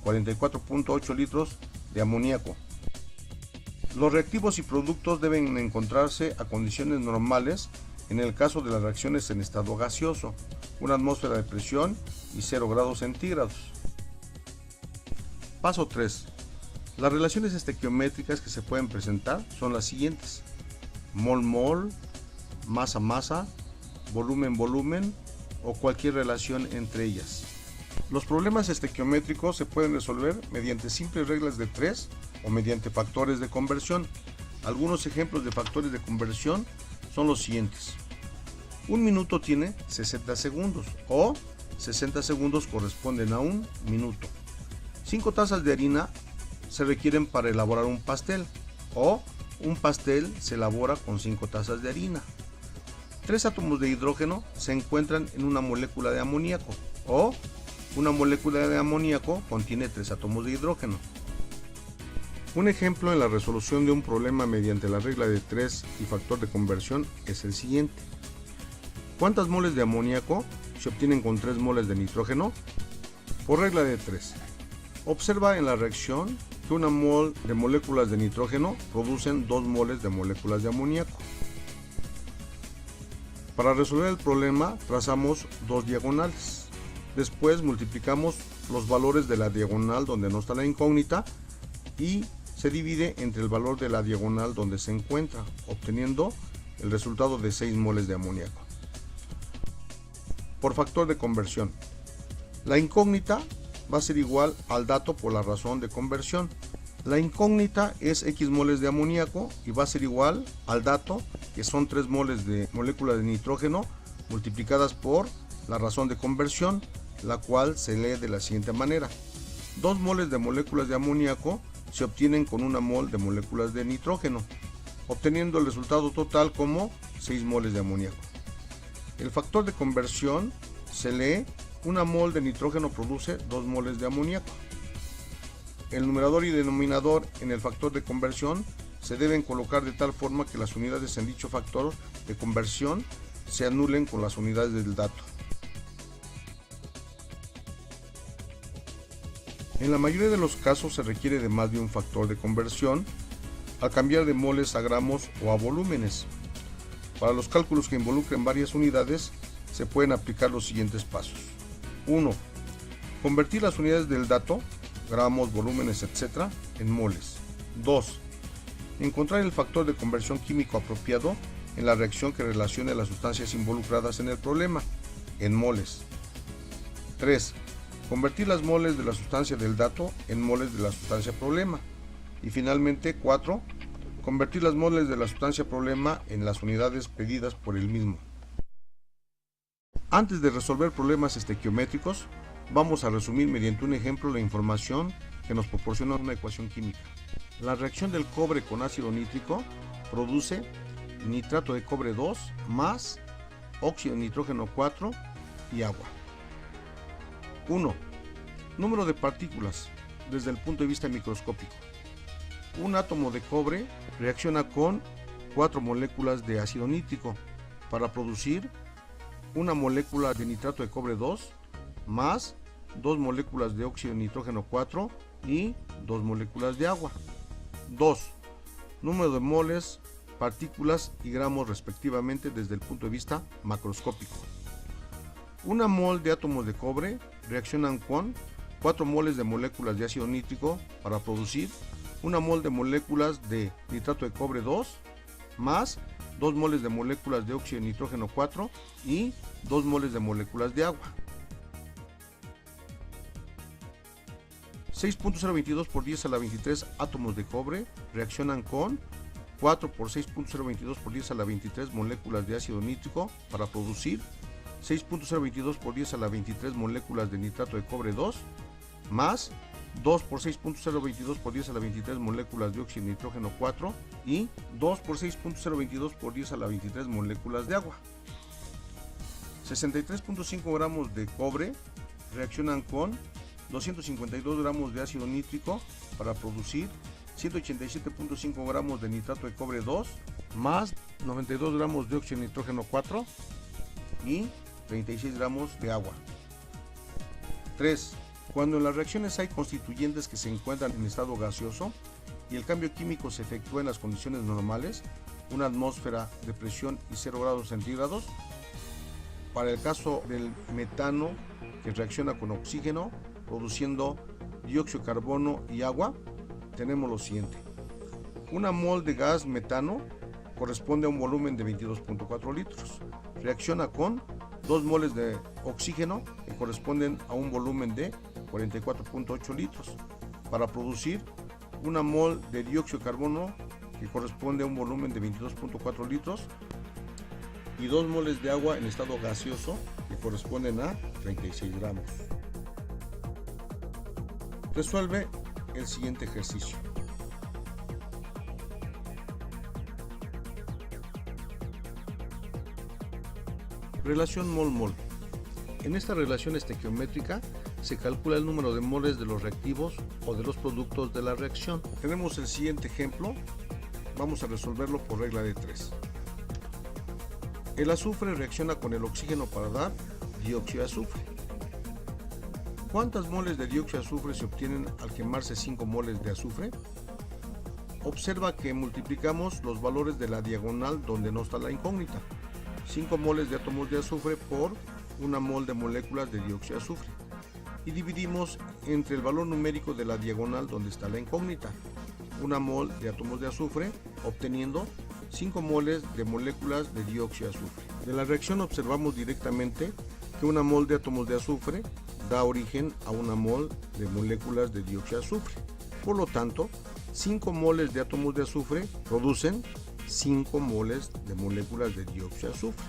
44.8 litros de amoníaco. Los reactivos y productos deben encontrarse a condiciones normales en el caso de las reacciones en estado gaseoso, una atmósfera de presión y 0 grados centígrados. Paso 3. Las relaciones estequiométricas que se pueden presentar son las siguientes: mol-mol, masa-masa, volumen-volumen o cualquier relación entre ellas. Los problemas estequiométricos se pueden resolver mediante simples reglas de 3 o mediante factores de conversión. Algunos ejemplos de factores de conversión son los siguientes. Un minuto tiene 60 segundos o 60 segundos corresponden a un minuto. 5 tazas de harina se requieren para elaborar un pastel o un pastel se elabora con 5 tazas de harina. 3 átomos de hidrógeno se encuentran en una molécula de amoníaco o una molécula de amoníaco contiene 3 átomos de hidrógeno. Un ejemplo en la resolución de un problema mediante la regla de 3 y factor de conversión es el siguiente. ¿Cuántas moles de amoníaco se obtienen con 3 moles de nitrógeno? Por regla de 3. Observa en la reacción que una mol de moléculas de nitrógeno producen 2 moles de moléculas de amoníaco. Para resolver el problema trazamos 2 diagonales. Después multiplicamos los valores de la diagonal donde no está la incógnita y se divide entre el valor de la diagonal donde se encuentra, obteniendo el resultado de 6 moles de amoníaco. Por factor de conversión. La incógnita va a ser igual al dato por la razón de conversión. La incógnita es X moles de amoníaco y va a ser igual al dato, que son 3 moles de molécula de nitrógeno multiplicadas por la razón de conversión, la cual se lee de la siguiente manera. 2 moles de moléculas de amoníaco se obtienen con 1 mol de moléculas de nitrógeno, obteniendo el resultado total como 6 moles de amoníaco. El factor de conversión se lee: 1 mol de nitrógeno produce 2 moles de amoníaco. El numerador y denominador en el factor de conversión se deben colocar de tal forma que las unidades en dicho factor de conversión se anulen con las unidades del dato. En la mayoría de los casos se requiere de más de un factor de conversión al cambiar de moles a gramos o a volúmenes. Para los cálculos que involucren varias unidades se pueden aplicar los siguientes pasos. 1. Convertir las unidades del dato, gramos, volúmenes, etc., en moles. 2. Encontrar el factor de conversión químico apropiado en la reacción que relacione las sustancias involucradas en el problema, en moles. 3. Convertir las moles de la sustancia del dato en moles de la sustancia problema. Y finalmente, 4. Convertir las moles de la sustancia problema en las unidades pedidas por el mismo. Antes de resolver problemas estequiométricos, vamos a resumir mediante un ejemplo la información que nos proporciona una ecuación química. La reacción del cobre con ácido nítrico produce nitrato de cobre 2 más óxido de nitrógeno 4 y agua. 1. Número de partículas desde el punto de vista microscópico. Un átomo de cobre reacciona con 4 moléculas de ácido nítrico para producir una molécula de nitrato de cobre 2 más 2 moléculas de óxido de nitrógeno 4 y 2 moléculas de agua. 2. Número de moles, partículas y gramos respectivamente desde el punto de vista macroscópico. Una mol de átomos de cobre reaccionan con 4 moles de moléculas de ácido nítrico para producir una mol de moléculas de nitrato de cobre 2 más 2 moles de moléculas de óxido de nitrógeno 4 y 2 moles de moléculas de agua. 6.022 por 10 a la 23 átomos de cobre reaccionan con 4 por 6.022 por 10 a la 23 moléculas de ácido nítrico para producir 6.022 por 10 a la 23 moléculas de nitrato de cobre 2 más 2 por 6.022 por 10 a la 23 moléculas de óxido de nitrógeno 4 y 2 por 6.022 por 10 a la 23 moléculas de agua. 63.5 gramos de cobre reaccionan con 252 gramos de ácido nítrico para producir 187.5 gramos de nitrato de cobre 2 más 92 gramos de óxido de nitrógeno 4 y 36 gramos de agua. 3. Cuando en las reacciones hay constituyentes que se encuentran en estado gaseoso y el cambio químico se efectúa en las condiciones normales, una atmósfera de presión y 0 grados centígrados, para el caso del metano que reacciona con oxígeno produciendo dióxido de carbono y agua, tenemos lo siguiente. Una mol de gas metano corresponde a un volumen de 22.4 litros. Reacciona con 2 moles de oxígeno que corresponden a un volumen de 44.8 litros para producir una mol de dióxido de carbono que corresponde a un volumen de 22.4 litros y 2 moles de agua en estado gaseoso que corresponden a 36 gramos. Resuelve el siguiente ejercicio. Relación mol-mol. En esta relación estequiométrica se calcula el número de moles de los reactivos o de los productos de la reacción. Tenemos el siguiente ejemplo. Vamos a resolverlo por regla de 3. El azufre reacciona con el oxígeno para dar dióxido de azufre. ¿Cuántas moles de dióxido de azufre se obtienen al quemarse 5 moles de azufre? Observa que multiplicamos los valores de la diagonal donde no está la incógnita. 5 moles de átomos de azufre por una mol de moléculas de dióxido de azufre. Y dividimos entre el valor numérico de la diagonal donde está la incógnita. Una mol de átomos de azufre, obteniendo 5 moles de moléculas de dióxido de azufre. De la reacción observamos directamente que una mol de átomos de azufre da origen a una mol de moléculas de dióxido de azufre. Por lo tanto, 5 moles de átomos de azufre producen 5 moles de moléculas de dióxido de azufre.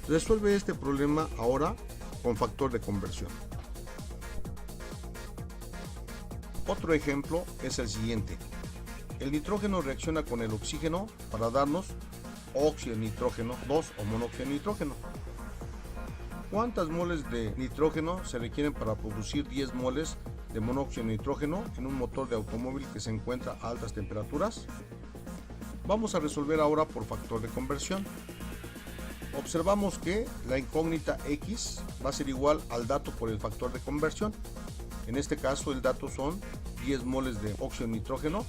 Resuelve este problema ahora con factor de conversión. Otro ejemplo es el siguiente. El nitrógeno reacciona con el oxígeno para darnos óxido de nitrógeno 2 o monóxido de nitrógeno. ¿Cuántas moles de nitrógeno se requieren para producir 10 moles de monóxido de nitrógeno en un motor de automóvil que se encuentra a altas temperaturas? Vamos a resolver ahora por factor de conversión. Observamos que la incógnita X va a ser igual al dato por el factor de conversión. En este caso el dato son 10 moles de óxido de nitrógeno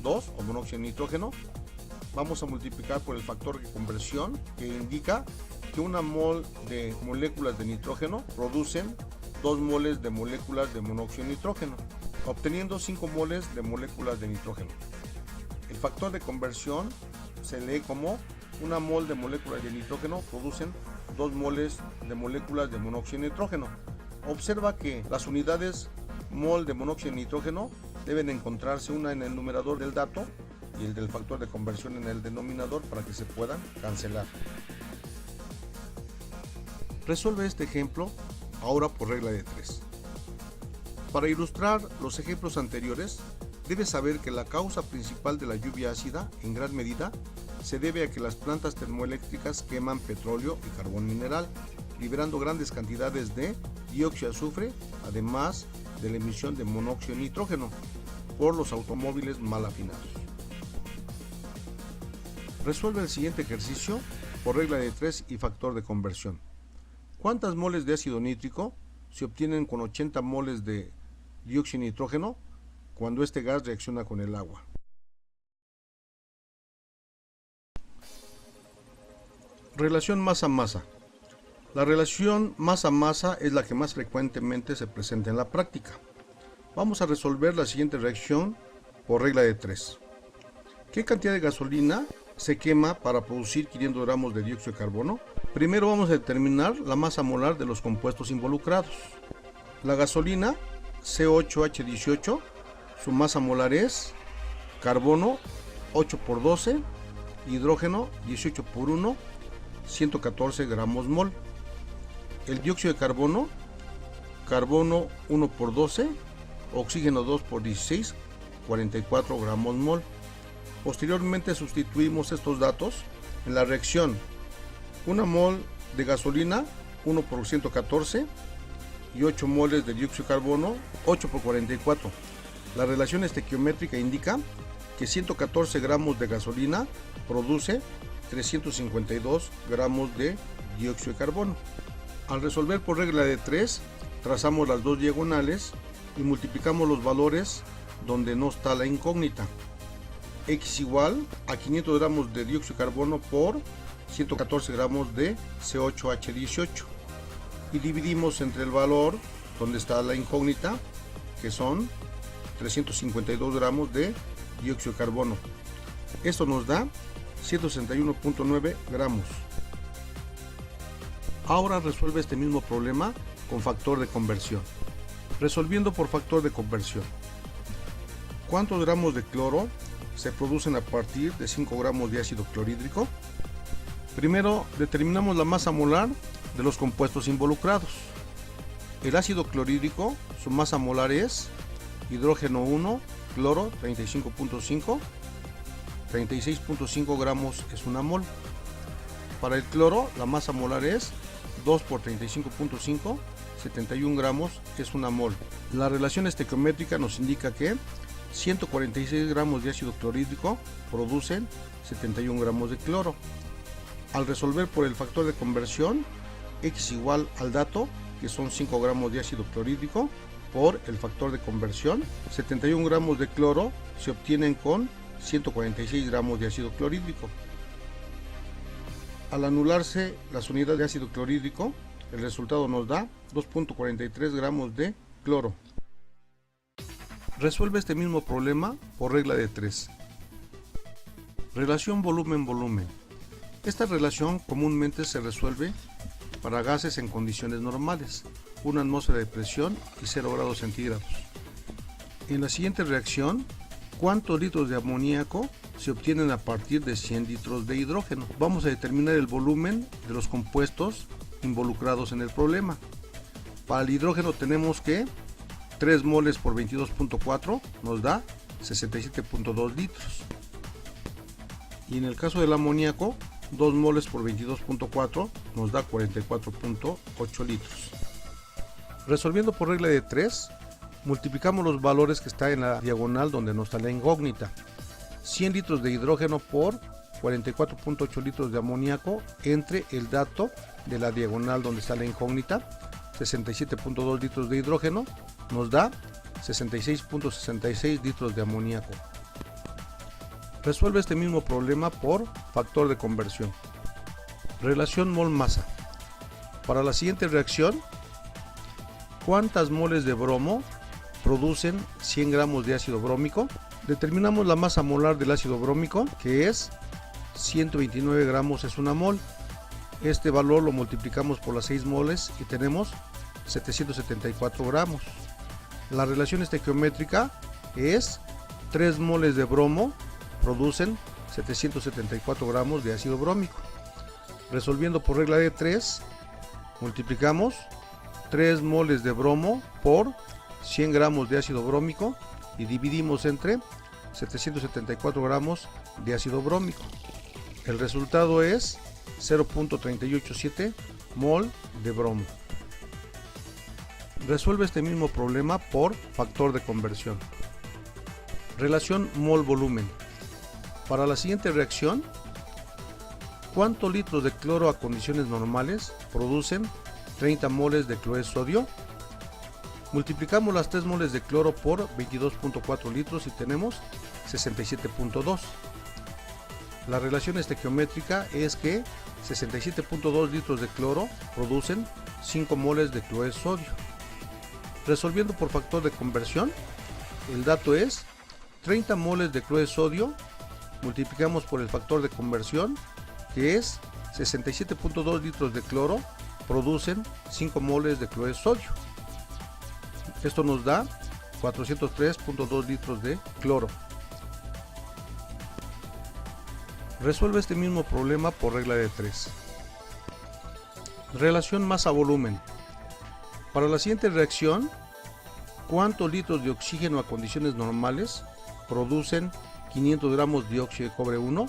2 o monóxido de nitrógeno. Vamos a multiplicar por el factor de conversión que indica que una mol de moléculas de nitrógeno producen 2 moles de moléculas de monóxido de nitrógeno, obteniendo 5 moles de moléculas de nitrógeno. El factor de conversión se lee como una mol de moléculas de nitrógeno producen 2 moles de moléculas de monóxido de nitrógeno. Observa que las unidades mol de monóxido de nitrógeno deben encontrarse una en el numerador del dato y el del factor de conversión en el denominador para que se puedan cancelar. Resuelve este ejemplo ahora por regla de 3. Para ilustrar los ejemplos anteriores, debes saber que la causa principal de la lluvia ácida, en gran medida, se debe a que las plantas termoeléctricas queman petróleo y carbón mineral, liberando grandes cantidades de dióxido de azufre, además de la emisión de monóxido de nitrógeno por los automóviles mal afinados. Resuelve el siguiente ejercicio por regla de 3 y factor de conversión. ¿Cuántas moles de ácido nítrico se obtienen con 80 moles de dióxido de nitrógeno cuando este gas reacciona con el agua? Relación masa-masa. La relación masa-masa es la que más frecuentemente se presenta en la práctica. Vamos a resolver la siguiente reacción por regla de 3. ¿Qué cantidad de gasolina se quema para producir 500 gramos de dióxido de carbono? Primero vamos a determinar la masa molar de los compuestos involucrados. La gasolina C8H18, su masa molar es carbono 8 por 12, hidrógeno 18 por 1, 114 gramos mol. El dióxido de carbono, carbono 1 por 12, oxígeno 2 por 16, 44 gramos mol. Posteriormente sustituimos estos datos en la reacción. 1 mol de gasolina, 1 por 114 y 8 moles de dióxido de carbono, 8 por 44. La relación estequiométrica indica que 114 gramos de gasolina produce 352 gramos de dióxido de carbono. Al resolver por regla de 3, trazamos las dos diagonales y multiplicamos los valores donde no está la incógnita. X igual a 500 gramos de dióxido de carbono por 114 gramos de C8H18 y dividimos entre el valor donde está la incógnita, que son 352 gramos de dióxido de carbono. Esto nos da 161.9 gramos. Ahora resuelve este mismo problema con factor de conversión. Resolviendo por factor de conversión. ¿Cuántos gramos de cloro se producen a partir de 5 gramos de ácido clorhídrico? Primero determinamos la masa molar de los compuestos involucrados. El ácido clorhídrico, su masa molar es hidrógeno 1, cloro 35.5, 36.5 gramos es una mol. Para el cloro, la masa molar es 2 por 35.5, 71 gramos es una mol. La relación estequiométrica nos indica que 146 gramos de ácido clorhídrico producen 71 gramos de cloro. Al resolver por el factor de conversión, X igual al dato, que son 5 gramos de ácido clorhídrico, por el factor de conversión, 71 gramos de cloro se obtienen con 146 gramos de ácido clorhídrico. Al anularse las unidades de ácido clorhídrico, el resultado nos da 2.43 gramos de cloro. Resuelve este mismo problema por regla de 3. Relación volumen-volumen. Esta relación comúnmente se resuelve para gases en condiciones normales, una atmósfera de presión y 0 grados centígrados. En la siguiente reacción, ¿cuántos litros de amoníaco se obtienen a partir de 100 litros de hidrógeno? Vamos a determinar el volumen de los compuestos involucrados en el problema. Para el hidrógeno tenemos que 3 moles por 22.4 nos da 67.2 litros. Y en el caso del amoníaco, 2 moles por 22.4 nos da 44.8 litros. Resolviendo por regla de 3, multiplicamos los valores que está en la diagonal donde no está la incógnita. 100 litros de hidrógeno por 44.8 litros de amoníaco entre el dato de la diagonal donde está la incógnita, 67.2 litros de hidrógeno, nos da 66.66 litros de amoníaco. Resuelve este mismo problema por factor de conversión. Relación mol-masa. Para la siguiente reacción, ¿cuántas moles de bromo producen 100 gramos de ácido brómico? Determinamos la masa molar del ácido brómico, que es 129 gramos es una mol. Este valor lo multiplicamos por las 6 moles y tenemos 774 gramos. La relación estequiométrica es 3 moles de bromo producen 774 gramos de ácido brómico. Resolviendo por regla de 3, multiplicamos 3 moles de bromo por 100 gramos de ácido brómico y dividimos entre 774 gramos de ácido brómico. El resultado es 0.387 mol de bromo. Resuelve este mismo problema por factor de conversión. Relación mol-volumen. Para la siguiente reacción, ¿cuántos litros de cloro a condiciones normales producen 30 moles de cloruro de sodio? Multiplicamos las 3 moles de cloro por 22.4 litros y tenemos 67.2. La relación estequiométrica es que 67.2 litros de cloro producen 5 moles de cloruro de sodio. Resolviendo por factor de conversión, el dato es 30 moles de cloruro de sodio, multiplicamos por el factor de conversión, que es 67.2 litros de cloro, producen 5 moles de cloruro de sodio. Esto nos da 403.2 litros de cloro. Resuelve este mismo problema por regla de 3. Relación masa-volumen. Para la siguiente reacción, ¿cuántos litros de oxígeno a condiciones normales producen 500 gramos de dióxido de cobre 1?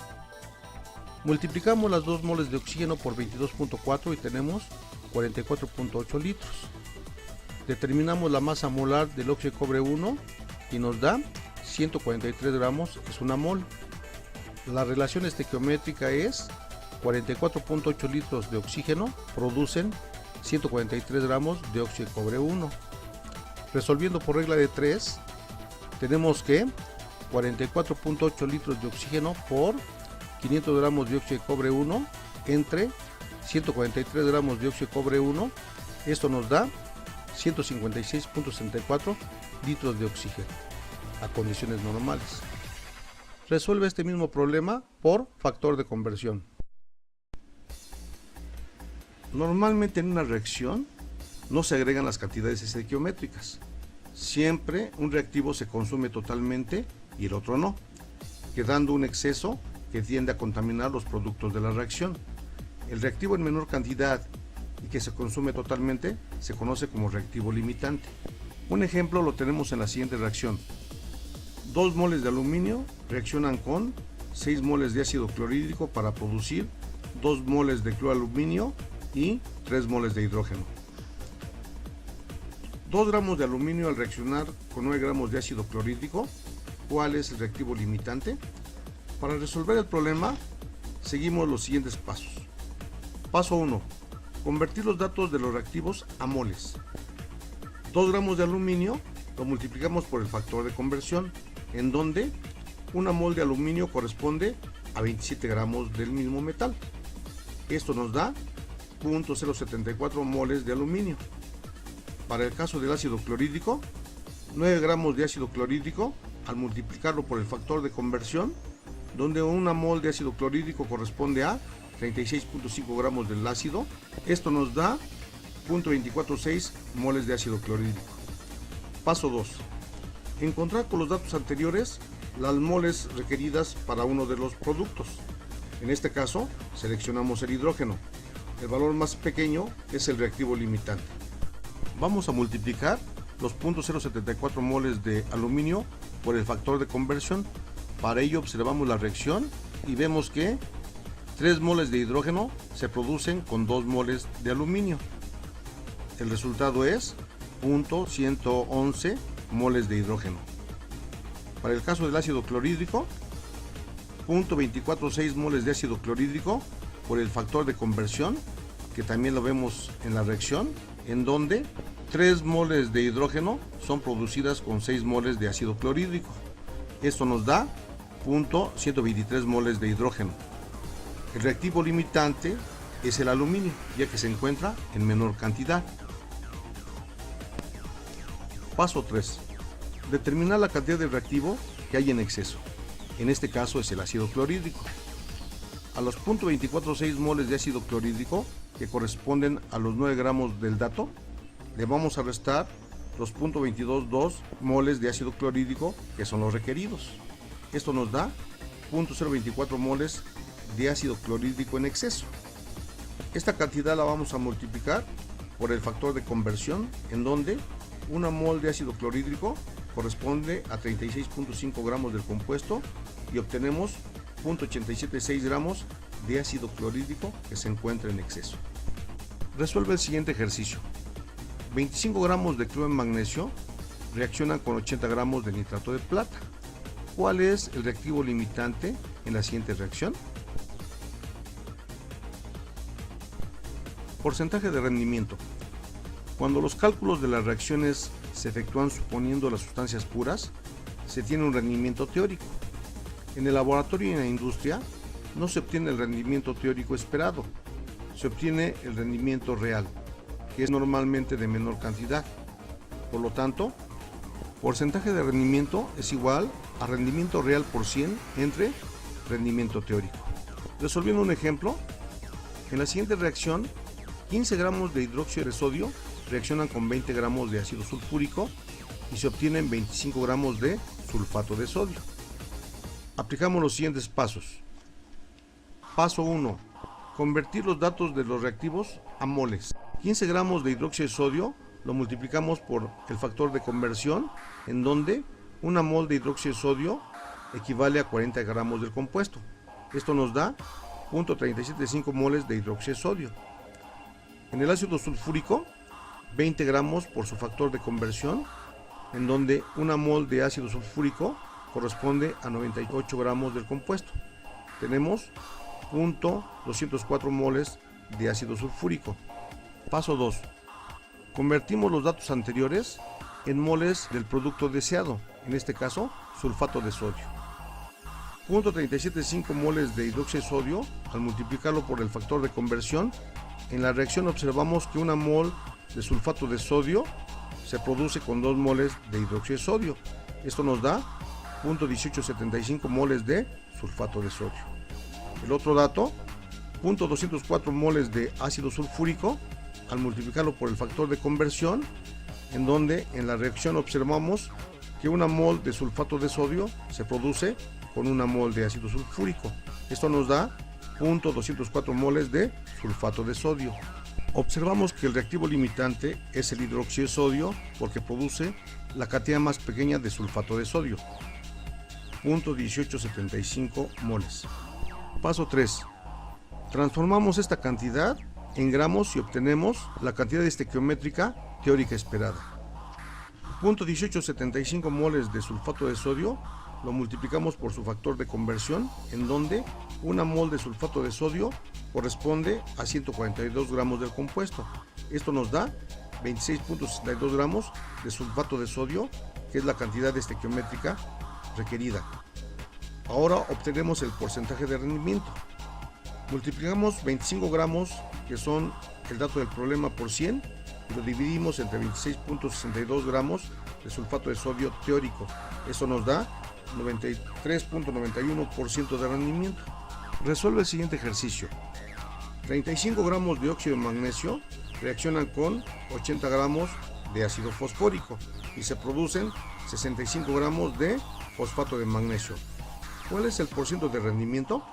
Multiplicamos las 2 moles de oxígeno por 22.4 y tenemos 44.8 litros. Determinamos la masa molar del óxido de cobre 1 y nos da 143 gramos, es una mol. La relación estequiométrica es 44.8 litros de oxígeno producen 143 gramos de óxido de cobre 1. Resolviendo por regla de 3, tenemos que 44.8 litros de oxígeno por 500 gramos de óxido de cobre 1 entre 143 gramos de óxido de cobre 1. Esto nos da 156.64 litros de oxígeno a condiciones normales. Resuelve este mismo problema por factor de conversión. Normalmente en una reacción no se agregan las cantidades estequiométricas. Siempre un reactivo se consume totalmente y el otro no, quedando un exceso que tiende a contaminar los productos de la reacción. El reactivo en menor cantidad y que se consume totalmente se conoce como reactivo limitante. Un ejemplo lo tenemos en la siguiente reacción. 2 moles de aluminio reaccionan con 6 moles de ácido clorhídrico para producir 2 moles de cloraluminio y 3 moles de hidrógeno. 2 gramos de aluminio al reaccionar con 9 gramos de ácido clorhídrico. ¿Cuál es el reactivo limitante? Para resolver el problema, seguimos los siguientes pasos. Paso 1. Convertir los datos de los reactivos a moles. 2 gramos de aluminio lo multiplicamos por el factor de conversión, en donde una mol de aluminio corresponde a 27 gramos del mismo metal. Esto nos da 0.074 moles de aluminio. Para el caso del ácido clorhídrico, 9 gramos de ácido clorhídrico al multiplicarlo por el factor de conversión, donde una mol de ácido clorhídrico corresponde a 36.5 gramos del ácido. Esto nos da 0.246 moles de ácido clorhídrico. Paso 2. Encontrar con los datos anteriores las moles requeridas para uno de los productos. En este caso, seleccionamos el hidrógeno. El valor más pequeño es el reactivo limitante. Vamos a multiplicar los 0.074 moles de aluminio por el factor de conversión. Para ello observamos la reacción y vemos que 3 moles de hidrógeno se producen con 2 moles de aluminio. El resultado es 0.111 moles de hidrógeno. Para el caso del ácido clorhídrico, 0.246 moles de ácido clorhídrico por el factor de conversión, que también lo vemos en la reacción, en donde 3 moles de hidrógeno son producidas con 6 moles de ácido clorhídrico. Esto nos da 0.123 moles de hidrógeno. El reactivo limitante es el aluminio, ya que se encuentra en menor cantidad. Paso 3. Determinar la cantidad de reactivo que hay en exceso. En este caso es el ácido clorhídrico. A los 0.246 moles de ácido clorhídrico, que corresponden a los 9 gramos del dato, le vamos a restar los 0.222 moles de ácido clorhídrico, que son los requeridos. Esto nos da 0.024 moles de ácido clorhídrico en exceso. Esta cantidad la vamos a multiplicar por el factor de conversión, en donde una mol de ácido clorhídrico corresponde a 36.5 gramos del compuesto y obtenemos 0.876 gramos de ácido clorhídrico que se encuentra en exceso. Resuelve el siguiente ejercicio. 25 gramos de cloro en magnesio reaccionan con 80 gramos de nitrato de plata. ¿Cuál es el reactivo limitante en la siguiente reacción? Porcentaje de rendimiento. Cuando los cálculos de las reacciones se efectúan suponiendo las sustancias puras, se tiene un rendimiento teórico. En el laboratorio y en la industria no se obtiene el rendimiento teórico esperado, se obtiene el rendimiento real, que es normalmente de menor cantidad. Por lo tanto, porcentaje de rendimiento es igual a rendimiento real por 100 entre rendimiento teórico. Resolviendo un ejemplo, en la siguiente reacción, 15 gramos de hidróxido de sodio reaccionan con 20 gramos de ácido sulfúrico y se obtienen 25 gramos de sulfato de sodio. Aplicamos los siguientes pasos. Paso 1. Convertir los datos de los reactivos a moles. 15 gramos de hidróxido de sodio lo multiplicamos por el factor de conversión, en donde una mol de hidróxido de sodio equivale a 40 gramos del compuesto. Esto nos da 0.375 moles de hidróxido de sodio. En el ácido sulfúrico, 20 gramos por su factor de conversión, en donde una mol de ácido sulfúrico corresponde a 98 gramos del compuesto. Tenemos 0.204 moles de ácido sulfúrico. Paso 2. Convertimos los datos anteriores en moles del producto deseado, en este caso, sulfato de sodio. 0.375 moles de hidróxido de sodio, al multiplicarlo por el factor de conversión, en la reacción observamos que una mol de sulfato de sodio se produce con 2 moles de hidróxido de sodio. Esto nos da 0.1875 moles de sulfato de sodio. El otro dato, 0.204 moles de ácido sulfúrico, al multiplicarlo por el factor de conversión, en donde en la reacción observamos que una mol de sulfato de sodio se produce con una mol de ácido sulfúrico. Esto nos da 0.204 moles de sulfato de sodio. Observamos que el reactivo limitante es el hidróxido de sodio porque produce la cantidad más pequeña de sulfato de sodio, 0.1875 moles. Paso 3. Transformamos esta cantidad en gramos y obtenemos la cantidad estequiométrica teórica esperada. 0.1875 moles de sulfato de sodio lo multiplicamos por su factor de conversión, en donde una mol de sulfato de sodio corresponde a 142 gramos del compuesto. Esto nos da 26.62 gramos de sulfato de sodio, que es la cantidad estequiométrica requerida. Ahora obtenemos el porcentaje de rendimiento. Multiplicamos 25 gramos, que son el dato del problema, por 100 y lo dividimos entre 26.62 gramos de sulfato de sodio teórico. Eso nos da 93.91% de rendimiento. Resuelve el siguiente ejercicio. 35 gramos de óxido de magnesio reaccionan con 80 gramos de ácido fosfórico y se producen 65 gramos de fosfato de magnesio. ¿Cuál es el porcentaje de rendimiento?